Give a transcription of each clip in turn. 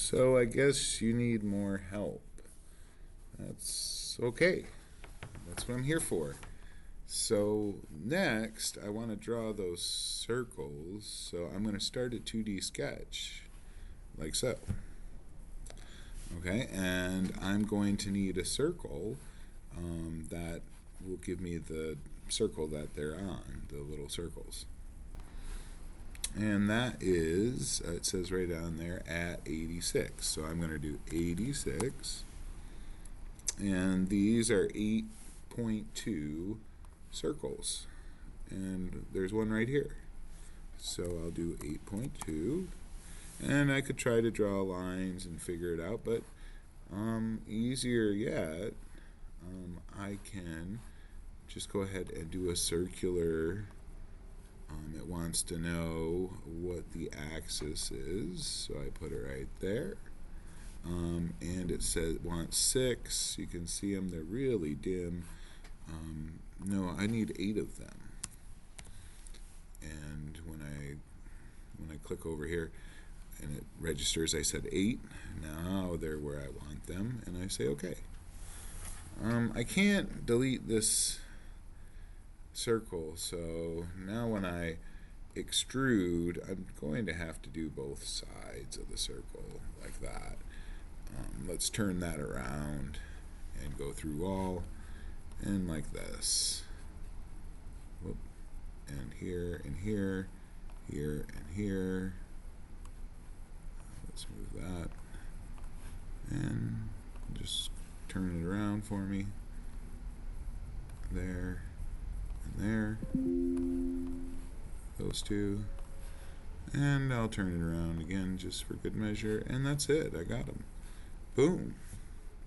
So I guess you need more help. That's okay. That's what I'm here for. So next, I want to draw those circles. So I'm going to start a 2D sketch, like so. Okay, and I'm going to need a circle that will give me the circle that they're on, the little circles. And that is, it says right down there, at 86. So I'm going to do 86. And these are 8.2 circles. And there's one right here. So I'll do 8.2. And I could try to draw lines and figure it out, but easier yet, I can just go ahead and do a circular. It wants to know what the axis is, so I put it right there. And it says it wants 6. You can see them; they're really dim. No, I need 8 of them. And when I click over here, and it registers, I said 8. Now they're where I want them, and I say OK. I can't delete this circle, so now when I extrude, I'm going to have to do both sides of the circle like that. Let's turn that around and go through all, and like this. Whoop. And here, and here, here, and here. Let's move that, and just turn it around for me. There, and there. Those two. And I'll turn it around again just for good measure, and that's it. I got them. Boom.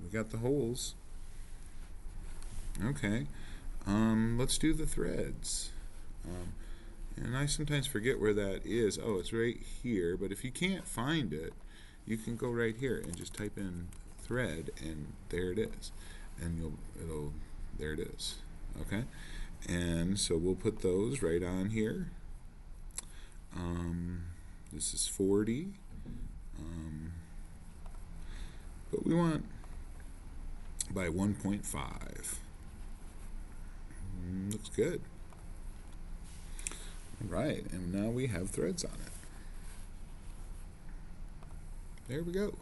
We got the holes. Okay. Let's do the threads. And I sometimes forget where that is. Oh, it's right here. But if you can't find it, you can go right here and just type in thread, and there it is. And there it is. Okay. And so we'll put those right on here. This is 40. But we want by 1.5. Looks good. Right, and now we have threads on it. There we go.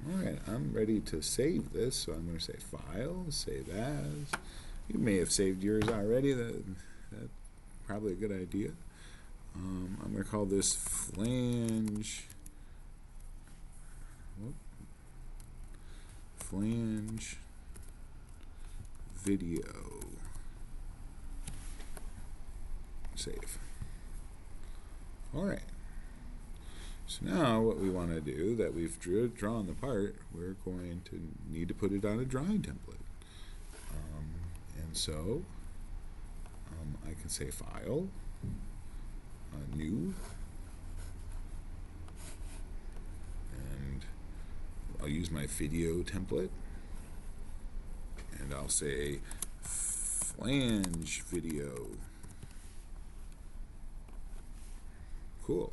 Alright, I'm ready to save this, so I'm going to say File, Save As. You may have saved yours already. That's probably a good idea. I'm going to call this Flange. Flange Video. Save. Alright. So now what we want to do, that we've drawn the part, we're going to need to put it on a drawing template. And so I can say File, New, and I'll use my video template, and I'll say Flange Video. Cool.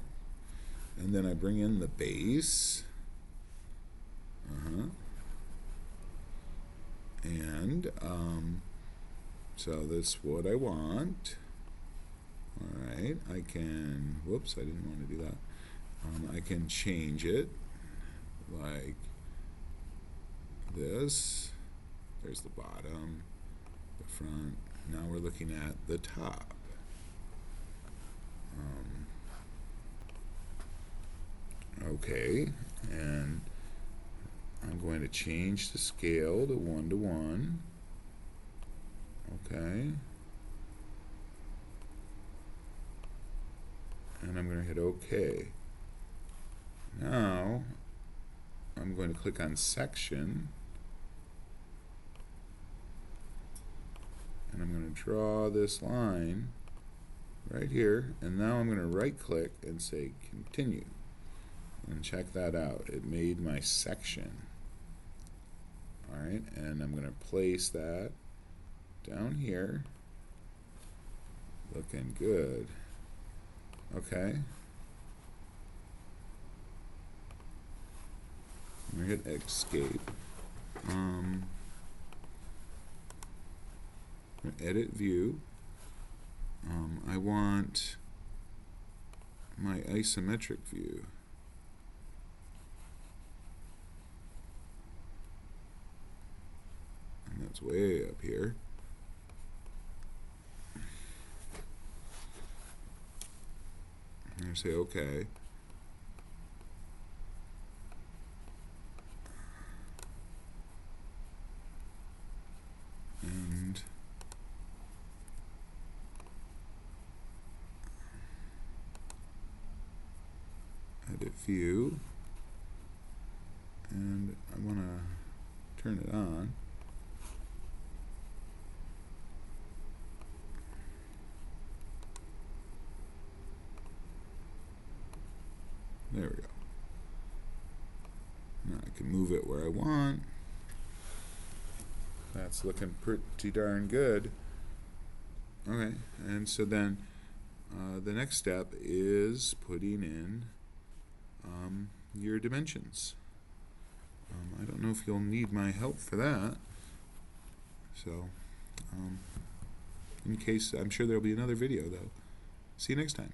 And then I bring in the base. And so that's what I want. Alright, I can, whoops, I didn't want to do that. I can change it like this. There's the bottom, the front. Now we're looking at the top. Okay, and I'm going to change the scale to 1:1. Okay. And I'm going to hit OK. Now I'm going to click on Section, and I'm going to draw this line right here, and now I'm going to right click and say Continue, and check that out. It made my section. Alright, and I'm going to place that down here. Looking good. Okay. or hit escape. Edit view. I want my isometric view. And that's way up here. And I say OK. And edit view, and I want to turn it on. There we go. Now I can move it where I want. That's looking pretty darn good. Okay, and so then the next step is putting in your dimensions. I don't know if you'll need my help for that. So, in case, I'm sure there'll be another video though. See you next time.